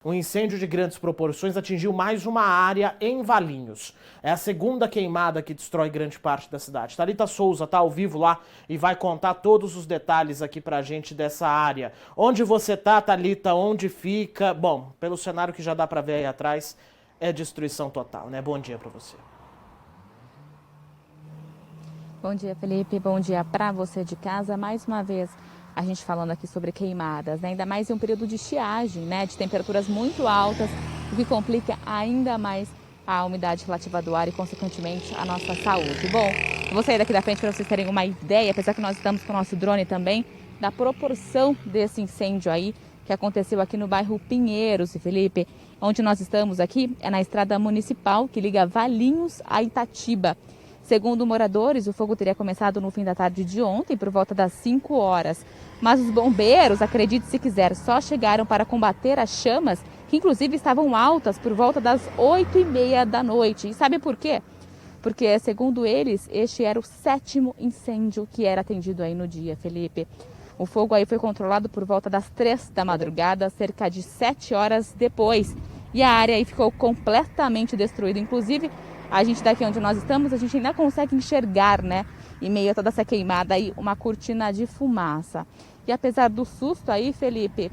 Um incêndio de grandes proporções atingiu mais uma área em Valinhos. É a segunda queimada que destrói grande parte da cidade. Thalita Souza está ao vivo lá e vai contar todos os detalhes aqui pra gente dessa área. Onde você tá, Thalita? Onde fica? Bom, pelo cenário que já dá pra ver aí atrás, é destruição total, né? Bom dia pra você. Bom dia, Felipe. Bom dia para você de casa. Mais uma vez, a gente falando aqui sobre queimadas, né? Ainda mais em um período de estiagem, né? De temperaturas muito altas, o que complica ainda mais a umidade relativa do ar e, consequentemente, a nossa saúde. Bom, eu vou sair daqui da frente para vocês terem uma ideia, apesar que nós estamos com o nosso drone também, da proporção desse incêndio aí que aconteceu aqui no bairro Pinheiros, Felipe. Onde nós estamos aqui é na estrada municipal que liga Valinhos a Itatiba. Segundo moradores, o fogo teria começado no fim da tarde de ontem, por volta das 5 horas. Mas os bombeiros, acredite se quiser, só chegaram para combater as chamas, que inclusive estavam altas por volta das 8h30 da noite. E sabe por quê? Porque, segundo eles, este era o 7º incêndio que era atendido aí no dia, Felipe. O fogo aí foi controlado por volta das 3 da madrugada, cerca de 7 horas depois. E a área aí ficou completamente destruída, inclusive. A gente daqui onde nós estamos, a gente ainda consegue enxergar, né, em meio a toda essa queimada aí, uma cortina de fumaça. E apesar do susto aí, Felipe,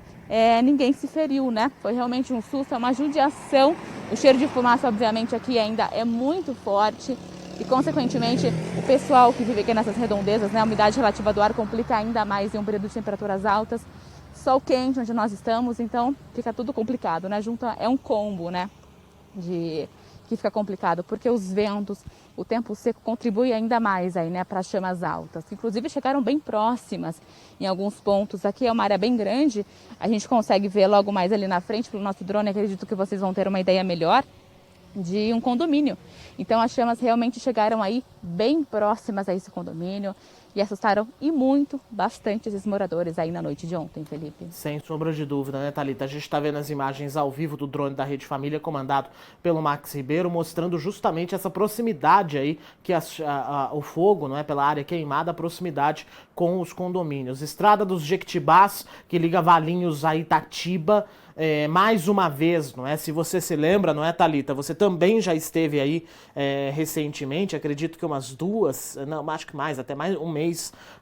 ninguém se feriu, né? Foi realmente um susto, é uma judiação. O cheiro de fumaça, obviamente, aqui ainda é muito forte. E, consequentemente, o pessoal que vive aqui nessas redondezas, né, a umidade relativa do ar complica ainda mais em um período de temperaturas altas. Sol quente onde nós estamos, então fica tudo complicado, né? É um combo, né, que fica complicado, porque os ventos, o tempo seco contribui ainda mais aí, né, para as chamas altas, que inclusive chegaram bem próximas em alguns pontos. Aqui é uma área bem grande, a gente consegue ver logo mais ali na frente pelo nosso drone, acredito que vocês vão ter uma ideia melhor, de um condomínio. Então as chamas realmente chegaram aí bem próximas a esse condomínio e assustaram e muito, bastante esses moradores aí na noite de ontem, Felipe. Sem sombra de dúvida, né, Thalita? A gente está vendo as imagens ao vivo do drone da Rede Família, comandado pelo Max Ribeiro, mostrando justamente essa proximidade aí, que o fogo, não é, pela área queimada, a proximidade com os condomínios. Estrada dos Jequitibás, que liga Valinhos a Itatiba, mais uma vez, não é? Se você se lembra, não é, Thalita? Você também já esteve aí recentemente, acredito que umas 2, não, acho que mais, até mais um mês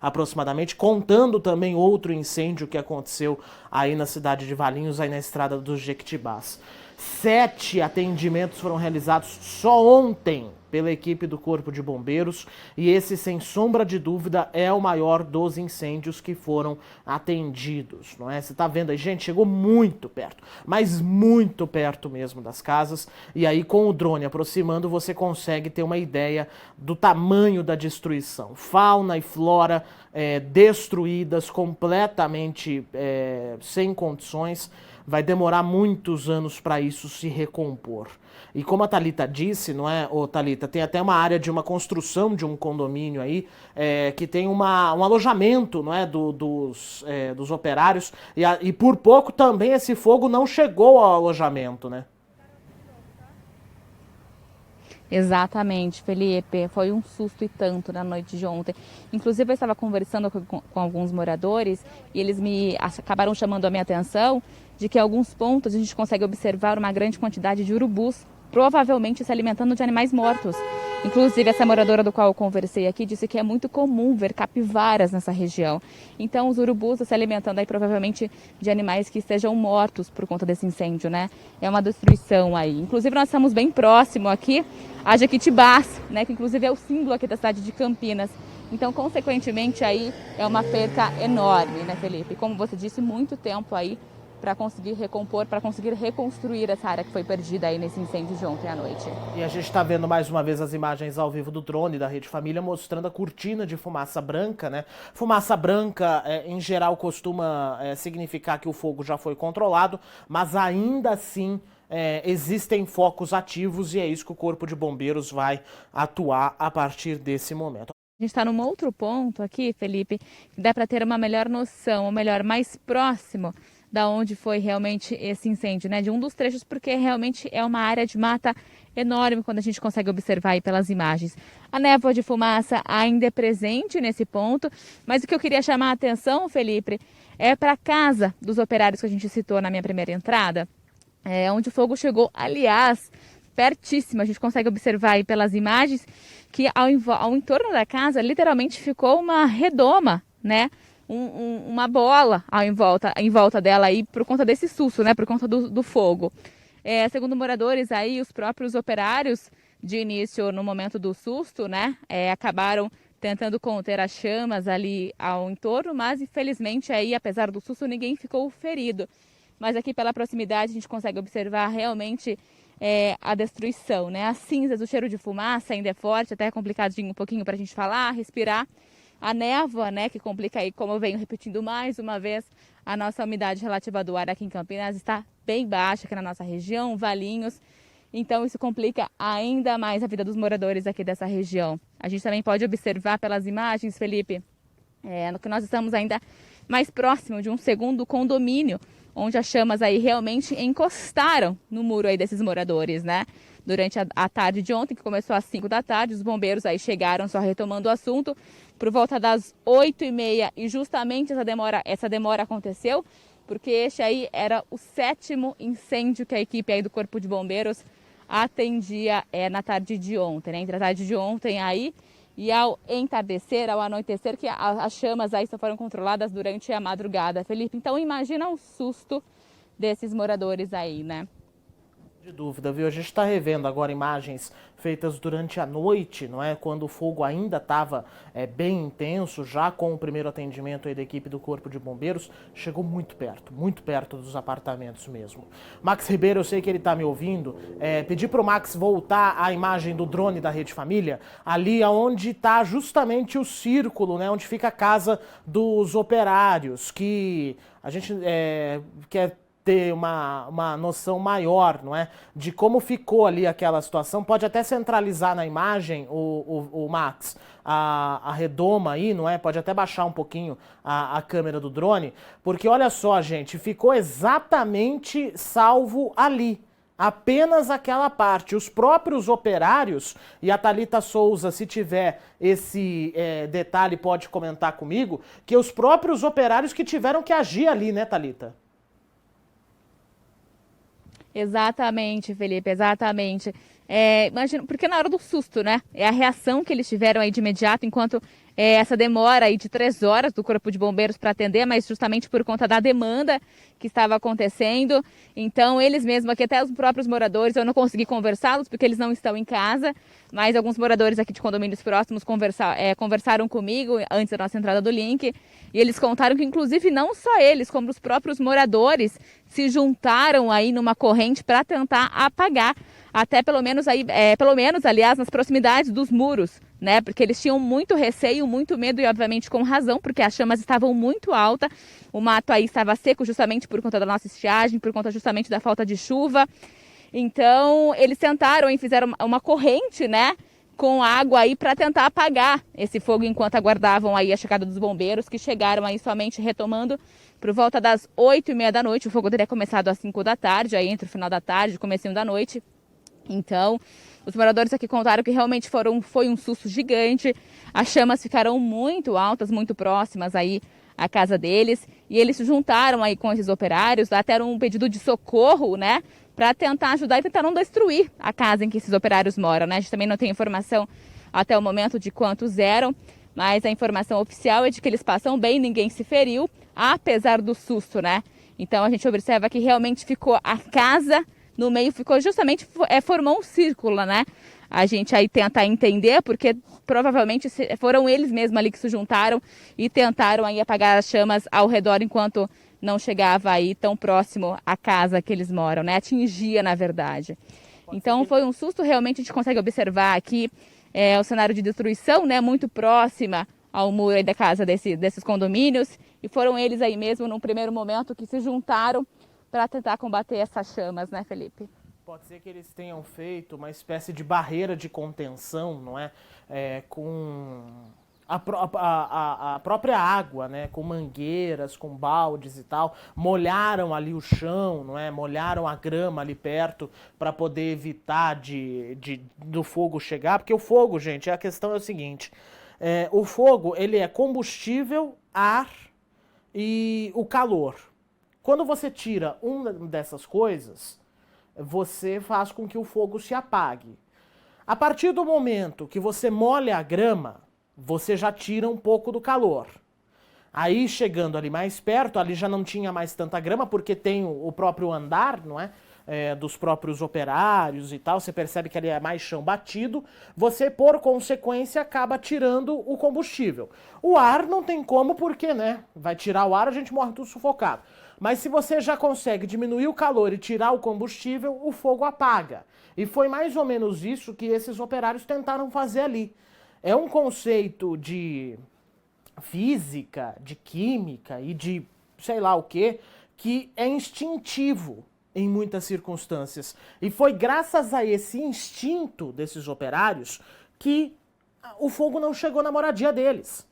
aproximadamente, contando também outro incêndio que aconteceu aí na cidade de Valinhos, aí na estrada dos Jequitibás. 7 atendimentos foram realizados só ontem pela equipe do Corpo de Bombeiros e esse, sem sombra de dúvida, é o maior dos incêndios que foram atendidos, não é? Você tá vendo aí, gente, chegou muito perto, mas muito perto mesmo das casas, e aí com o drone aproximando você consegue ter uma ideia do tamanho da destruição. Fauna e flora destruídas, completamente sem condições. Vai demorar muitos anos para isso se recompor. E como a Thalita disse, não é, ô Thalita, tem até uma área de uma construção de um condomínio aí, que tem um alojamento, não é, dos operários, e por pouco também esse fogo não chegou ao alojamento, né? Exatamente, Felipe. Foi um susto e tanto na noite de ontem. Inclusive, eu estava conversando com alguns moradores e eles acabaram chamando a minha atenção de que em alguns pontos a gente consegue observar uma grande quantidade de urubus, provavelmente se alimentando de animais mortos. Inclusive, essa moradora do qual eu conversei aqui disse que é muito comum ver capivaras nessa região. Então, os urubus estão se alimentando aí provavelmente de animais que estejam mortos por conta desse incêndio, né? É uma destruição aí. Inclusive, nós estamos bem próximo aqui a Jequitibás, né? Que inclusive é o símbolo aqui da cidade de Campinas. Então, consequentemente, aí é uma perca enorme, né, Felipe? Como você disse, muito tempo aí para conseguir recompor, para conseguir reconstruir essa área que foi perdida aí nesse incêndio de ontem à noite. E a gente está vendo mais uma vez as imagens ao vivo do drone da Rede Família mostrando a cortina de fumaça branca, né? Fumaça branca, em geral, costuma significar que o fogo já foi controlado, mas ainda assim existem focos ativos e é isso que o Corpo de Bombeiros vai atuar a partir desse momento. A gente está num outro ponto aqui, Felipe, que dá para ter uma melhor noção, ou melhor, mais próximo da onde foi realmente esse incêndio, né? De um dos trechos, porque realmente é uma área de mata enorme quando a gente consegue observar aí pelas imagens. A névoa de fumaça ainda é presente nesse ponto, mas o que eu queria chamar a atenção, Felipe, é para a casa dos operários que a gente citou na minha primeira entrada. onde o fogo chegou, aliás, pertíssimo. A gente consegue observar aí pelas imagens que ao entorno da casa literalmente ficou uma redoma, né? Uma bola em volta dela aí por conta desse susto, né? Por conta do fogo. Segundo moradores aí, os próprios operários de início no momento do susto, né? Acabaram tentando conter as chamas ali ao entorno, mas infelizmente aí, apesar do susto, ninguém ficou ferido. Mas aqui pela proximidade a gente consegue observar realmente a destruição, né? As cinzas, o cheiro de fumaça ainda é forte, até é complicadinho um pouquinho para a gente falar, respirar. A névoa, né, que complica aí, como eu venho repetindo mais uma vez, a nossa umidade relativa do ar aqui em Campinas está bem baixa aqui na nossa região, Valinhos. Então isso complica ainda mais a vida dos moradores aqui dessa região. A gente também pode observar pelas imagens, Felipe, no que nós estamos ainda mais próximo de um segundo condomínio, onde as chamas aí realmente encostaram no muro aí desses moradores, né? Durante a tarde de ontem, que começou às 5 da tarde, os bombeiros aí chegaram, só retomando o assunto, por volta das 8h30, e justamente essa demora aconteceu, porque este aí era o 7º incêndio que a equipe aí do Corpo de Bombeiros atendia na tarde de ontem, né? Entre a tarde de ontem aí e ao entardecer, ao anoitecer, que as chamas aí só foram controladas durante a madrugada, Felipe. Então imagina o susto desses moradores aí, né? De dúvida, viu? A gente está revendo agora imagens feitas durante a noite, não é? Quando o fogo ainda estava bem intenso, já com o primeiro atendimento aí da equipe do Corpo de Bombeiros, chegou muito perto dos apartamentos mesmo. Max Ribeiro, eu sei que ele está me ouvindo, pedi para o Max voltar a imagem do drone da Rede Família, ali onde está justamente o círculo, né? Onde fica a casa dos operários, que a gente quer ter uma noção maior, não é, de como ficou ali aquela situação. Pode até centralizar na imagem, o Max, a redoma aí, não é? Pode até baixar um pouquinho a câmera do drone, porque olha só, gente, ficou exatamente salvo ali. Apenas aquela parte. Os próprios operários, e a Thalita Souza, se tiver esse detalhe, pode comentar comigo, que os próprios operários que tiveram que agir ali, né, Thalita? Exatamente, Felipe, exatamente. Imagina, porque na hora do susto, né? É a reação que eles tiveram aí de imediato, enquanto essa demora aí de 3 horas do Corpo de Bombeiros para atender, mas justamente por conta da demanda que estava acontecendo. Então, eles mesmos aqui, até os próprios moradores, eu não consegui conversá-los porque eles não estão em casa, mas alguns moradores aqui de condomínios próximos conversaram comigo antes da nossa entrada do link, e eles contaram que, inclusive, não só eles, como os próprios moradores se juntaram aí numa corrente para tentar apagar, até pelo menos, aliás, nas proximidades dos muros, né? Porque eles tinham muito receio, muito medo e, obviamente, com razão, porque as chamas estavam muito altas, o mato aí estava seco justamente por conta da nossa estiagem, por conta justamente da falta de chuva. Então, eles tentaram e fizeram uma corrente, né, com água aí para tentar apagar esse fogo enquanto aguardavam aí a chegada dos bombeiros, que chegaram aí somente retomando por volta das 8h30 da noite. O fogo teria começado às 5 da tarde, aí entre o final da tarde e o comecinho da noite. Então, os moradores aqui contaram que realmente foi um susto gigante. As chamas ficaram muito altas, muito próximas aí à casa deles. E eles se juntaram aí com esses operários, até um pedido de socorro, né? Para tentar ajudar e tentar não destruir a casa em que esses operários moram, né? A gente também não tem informação até o momento de quantos eram, mas a informação oficial é de que eles passam bem, ninguém se feriu, apesar do susto, né? Então a gente observa que realmente ficou a casa no meio, ficou justamente, formou um círculo, né? A gente aí tenta entender, porque provavelmente foram eles mesmos ali que se juntaram e tentaram aí apagar as chamas ao redor enquanto não chegava aí tão próximo à casa que eles moram, né? Atingia, na verdade. Então foi um susto, realmente a gente consegue observar aqui o cenário de destruição, né? Muito próxima ao muro aí da casa desses condomínios, e foram eles aí mesmo, num primeiro momento, que se juntaram para tentar combater essas chamas, né, Felipe? Pode ser que eles tenham feito uma espécie de barreira de contenção, não é? Com a própria água, né? Com mangueiras, com baldes e tal. Molharam ali o chão, não é? Molharam a grama ali perto para poder evitar do fogo chegar. Porque o fogo, gente, a questão é o seguinte. O fogo, ele é combustível, ar e o calor. Quando você tira uma dessas coisas, você faz com que o fogo se apague. A partir do momento que você molha a grama, você já tira um pouco do calor. Aí, chegando ali mais perto, ali já não tinha mais tanta grama, porque tem o próprio andar, não é? Dos próprios operários e tal, você percebe que ali é mais chão batido, você, por consequência, acaba tirando o combustível. O ar não tem como, porque, né? Vai tirar o ar, a gente morre tudo sufocado. Mas se você já consegue diminuir o calor e tirar o combustível, o fogo apaga. E foi mais ou menos isso que esses operários tentaram fazer ali. É um conceito de física, de química e de sei lá o que é instintivo em muitas circunstâncias. E foi graças a esse instinto desses operários que o fogo não chegou na moradia deles.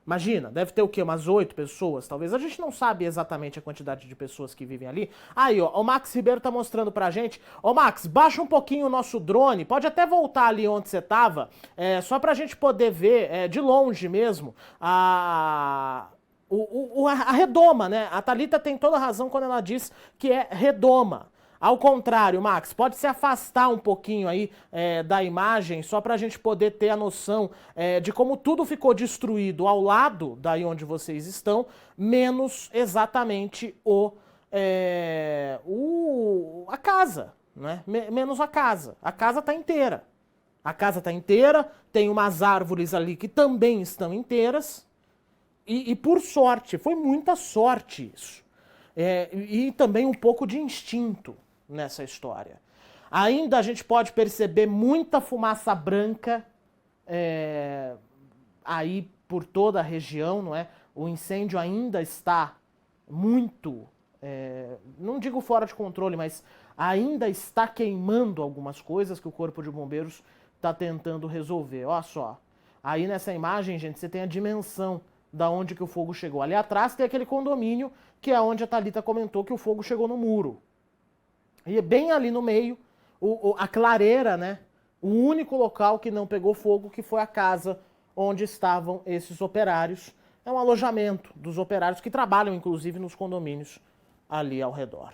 Imagina, deve ter o quê? Umas 8 pessoas, talvez. A gente não sabe exatamente a quantidade de pessoas que vivem ali. Aí, ó, o Max Ribeiro tá mostrando pra gente. Ô, Max, baixa um pouquinho o nosso drone. Pode até voltar ali onde você tava, só pra gente poder ver, de longe mesmo, a redoma, né? A Thalita tem toda a razão quando ela diz que é redoma. Ao contrário, Max, pode se afastar um pouquinho aí da imagem, só para a gente poder ter a noção de como tudo ficou destruído ao lado daí onde vocês estão, menos exatamente a casa, né? Menos a casa. A casa está inteira. A casa está inteira, tem umas árvores ali que também estão inteiras, e por sorte, foi muita sorte isso. E também um pouco de instinto nessa história. Ainda a gente pode perceber muita fumaça branca aí por toda a região, não é? O incêndio ainda está muito, não digo fora de controle, mas ainda está queimando algumas coisas que o Corpo de Bombeiros está tentando resolver. Olha só, aí nessa imagem, gente, você tem a dimensão da onde que o fogo chegou. Ali atrás tem aquele condomínio que é onde a Thalita comentou que o fogo chegou no muro. E bem ali no meio, a clareira, né? O único local que não pegou fogo, que foi a casa onde estavam esses operários. É um alojamento dos operários que trabalham, inclusive, nos condomínios ali ao redor.